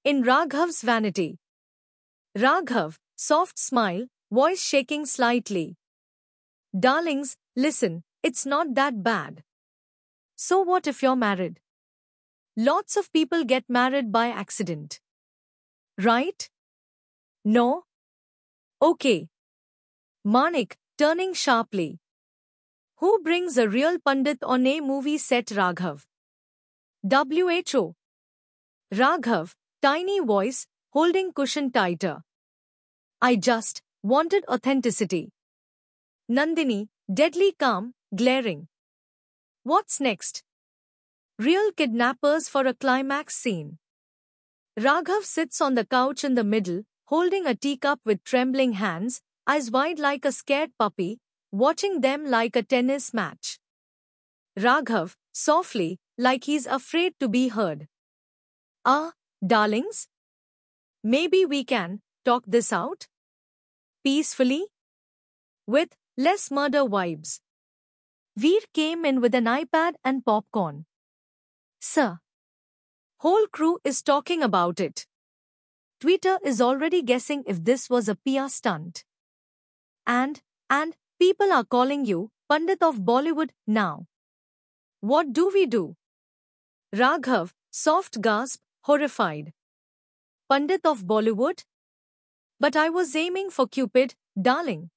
in Raghav's vanity. Raghav, soft smile, voice shaking slightly. Darlings, listen, it's not that bad. So what if you're married? Lots of people get married by accident. Right? No? Okay. Manik, turning sharply. Who brings a real Pandit on a movie set? Raghav. WHO. Raghav, tiny voice, holding cushion tighter. I just wanted authenticity. Nandini, deadly calm, glaring. What's next? Real kidnappers for a climax scene. Raghav sits on the couch in the middle, holding a teacup with trembling hands, eyes wide like a scared puppy, watching them like a tennis match. Raghav, softly, like he's afraid to be heard. Darlings? Maybe we can talk this out? Peacefully? With less murder vibes. Veer came in with an iPad and popcorn. Sir. Whole crew is talking about it. Twitter is already guessing if this was a PR stunt. And people are calling you Pandit of Bollywood now. What do we do? Raghav, soft gasp, horrified. Pandit of Bollywood? But I was aiming for Cupid, darling.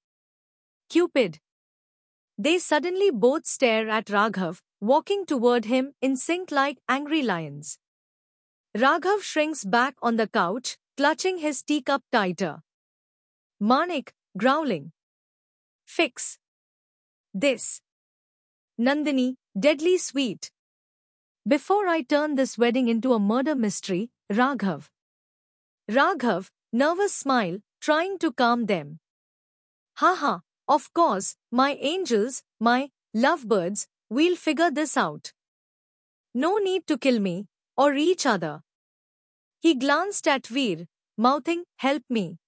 Cupid. They suddenly both stare at Raghav, walking toward him in sync like angry lions. Raghav shrinks back on the couch, clutching his teacup tighter. Manik, growling. Fix this. Nandini, deadly sweet. Before I turn this wedding into a murder mystery, Raghav. Raghav, nervous smile, trying to calm them. Haha, of course, my angels, my lovebirds, we'll figure this out. No need to kill me, or each other. He glanced at Veer, mouthing, help me.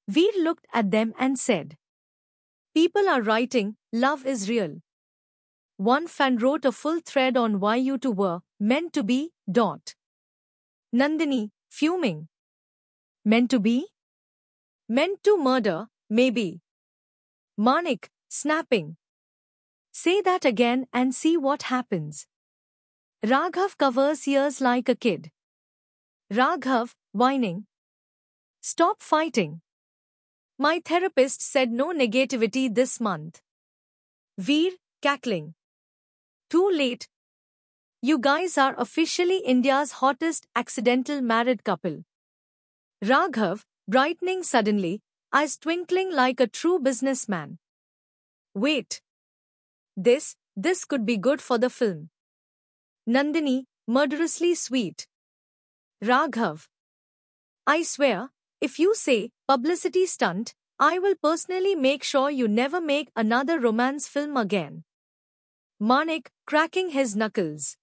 Veer looked at them and said, people are writing, love is real. One fan wrote a full thread on why you two were meant to be. Nandini, fuming. Meant to be? Meant to murder, maybe. Manik, snapping. Say that again and see what happens. Raghav covers ears like a kid. Raghav, whining. Stop fighting. My therapist said no negativity this month. Veer, cackling. Too late. You guys are officially India's hottest accidental married couple. Raghav, brightening suddenly, eyes twinkling like a true businessman. Wait. This could be good for the film. Nandini, murderously sweet. Raghav. I swear, if you say publicity stunt, I will personally make sure you never make another romance film again. Manik, cracking his knuckles.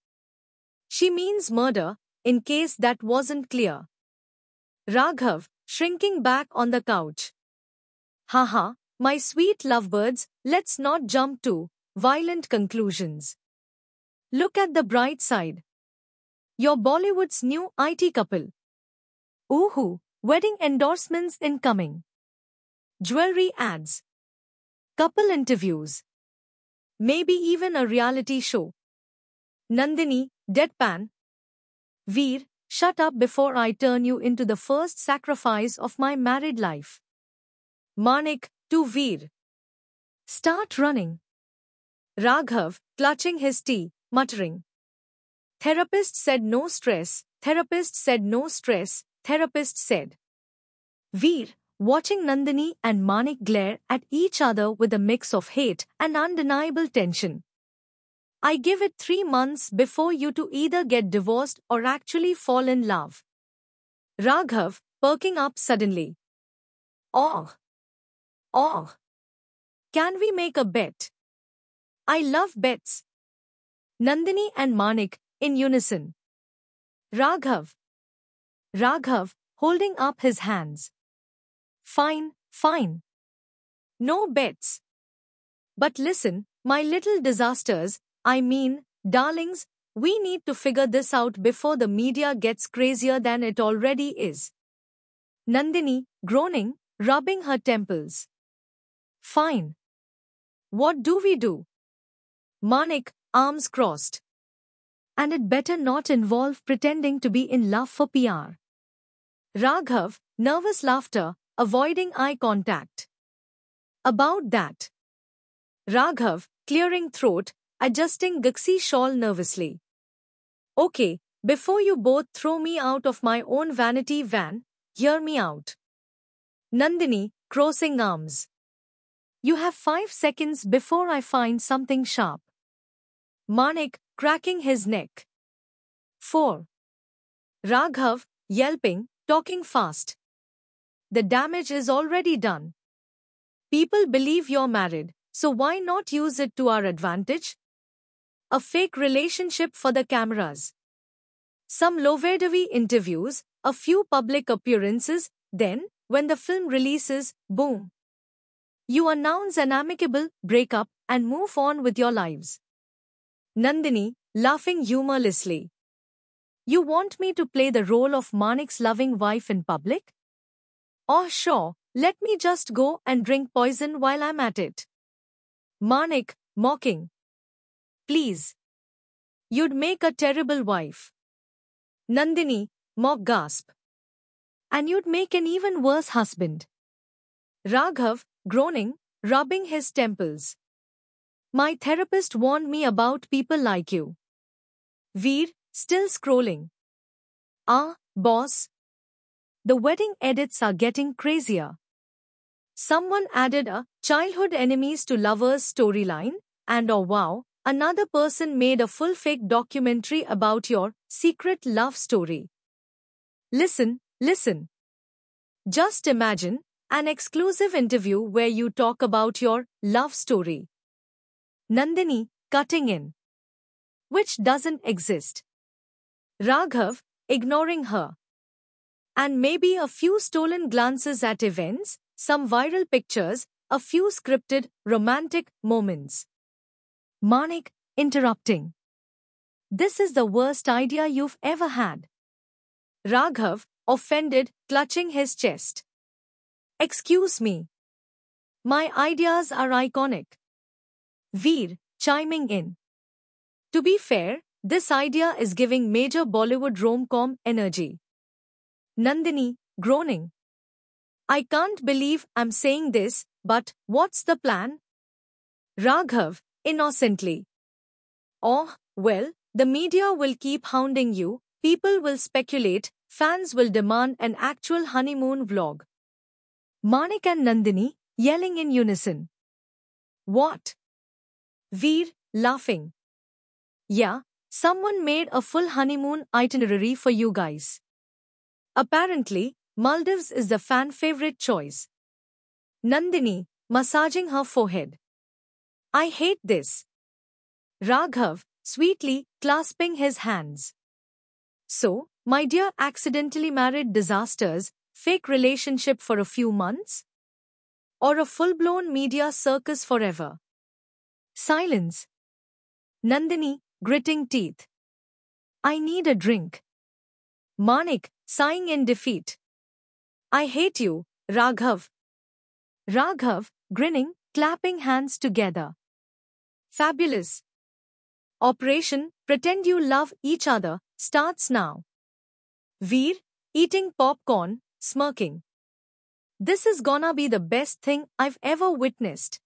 She means murder, in case that wasn't clear. Raghav, shrinking back on the couch. Haha, my sweet lovebirds, let's not jump to violent conclusions. Look at the bright side. You're Bollywood's new IT couple. Ooh, wedding endorsements incoming. Jewelry ads. Couple interviews. Maybe even a reality show. Nandini, deadpan. Veer, shut up before I turn you into the first sacrifice of my married life. Manik, to Veer. Start running. Raghav, clutching his tea, muttering. Therapist said no stress, therapist said no stress, therapist said. Veer, watching Nandini and Manik glare at each other with a mix of hate and undeniable tension. I give it 3 months before you two either get divorced or actually fall in love. Raghav, perking up suddenly. Oh. Can we make a bet? I love bets. Nandini and Manik, in unison. Raghav, holding up his hands. Fine. No bets. But listen, my little disasters, I mean, darlings, We need to figure this out before the media gets crazier than it already is. Nandini, groaning, rubbing her temples. Fine. What do we do? Manik, arms crossed. And it better not involve pretending to be in love for PR. Raghav, nervous laughter, avoiding eye contact. About that. Raghav, clearing throat, adjusting Gixi shawl nervously. Okay, before you both throw me out of my own vanity van, hear me out. Nandini, crossing arms. You have 5 seconds before I find something sharp. Manik, cracking his neck. 4. Raghav, yelping, talking fast. The damage is already done. People believe you're married, so why not use it to our advantage? A fake relationship for the cameras. Some Lovedavi interviews, a few public appearances, then, when the film releases, boom. You announce an amicable breakup and move on with your lives. Nandini, laughing humorlessly. You want me to play the role of Manik's loving wife in public? Oh sure, let me just go and drink poison while I'm at it. Manik, mocking. Please. You'd make a terrible wife. Nandini, mock gasp. And you'd make an even worse husband. Raghav, groaning, rubbing his temples. My therapist warned me about people like you. Veer, still scrolling. Ah, boss. The wedding edits are getting crazier. Someone added a childhood enemies to lovers storyline, and oh wow, another person made a full fake documentary about your secret love story. Listen. Just imagine an exclusive interview where you talk about your love story. Nandini, cutting in. Which doesn't exist. Raghav, ignoring her. And maybe a few stolen glances at events, some viral pictures, a few scripted, romantic moments. Manik, interrupting. This is the worst idea you've ever had. Raghav, offended, clutching his chest. Excuse me. My ideas are iconic. Veer, chiming in. To be fair, this idea is giving major Bollywood rom-com energy. Nandini, groaning. I can't believe I'm saying this, but what's the plan? Raghav, innocently. Oh, well, the media will keep hounding you, people will speculate, fans will demand an actual honeymoon vlog. Manik and Nandini, yelling in unison. What? Veer, laughing. Yeah, someone made a full honeymoon itinerary for you guys. Apparently, Maldives is the fan favorite choice. Nandini, massaging her forehead. I hate this. Raghav, sweetly clasping his hands. So, my dear accidentally married disasters, fake relationship for a few months? Or a full-blown media circus forever? Silence. Nandini, gritting teeth. I need a drink. Manik, sighing in defeat. I hate you, Raghav. Raghav, grinning, clapping hands together. Fabulous. Operation Pretend You Love Each Other starts now. Veer, eating popcorn, smirking. This is gonna be the best thing I've ever witnessed.